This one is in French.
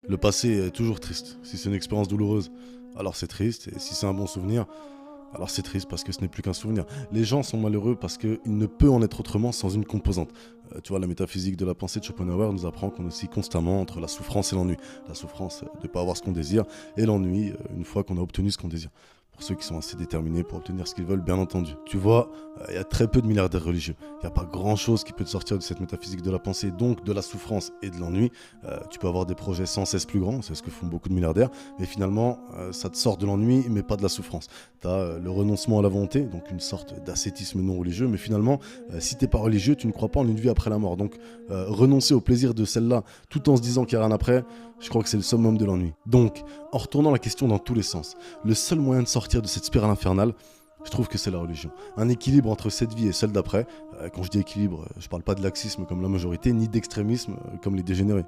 Le passé est toujours triste. Si c'est une expérience douloureuse, alors c'est triste. Et si c'est un bon souvenir, alors c'est triste parce que ce n'est plus qu'un souvenir. Les gens sont malheureux parce qu'il ne peut en être autrement sans une composante. Tu vois, la métaphysique de la pensée de Schopenhauer nous apprend qu'on oscille constamment entre la souffrance et l'ennui. La souffrance de ne pas avoir ce qu'on désire et l'ennui une fois qu'on a obtenu ce qu'on désire. Pour ceux qui sont assez déterminés pour obtenir ce qu'ils veulent, bien entendu. Tu vois, il y a très peu de milliardaires religieux. Il n'y a pas grand-chose qui peut te sortir de cette métaphysique de la pensée, donc de la souffrance et de l'ennui. Tu peux avoir des projets sans cesse plus grands, c'est ce que font beaucoup de milliardaires, mais finalement, ça te sort de l'ennui, mais pas de la souffrance. Tu as le renoncement à la volonté, donc une sorte d'ascétisme non religieux, mais finalement, si t'es pas religieux, tu ne crois pas en une vie après la mort. Donc, renoncer au plaisir de celle-là, tout en se disant qu'il n'y a rien après, je crois que c'est le summum de l'ennui. Donc, en retournant la question dans tous les sens, le seul moyen de sortir de cette spirale infernale, je trouve que c'est la religion. Un équilibre entre cette vie et celle d'après. Quand je dis équilibre, je parle pas de laxisme comme la majorité, ni d'extrémisme comme les dégénérés.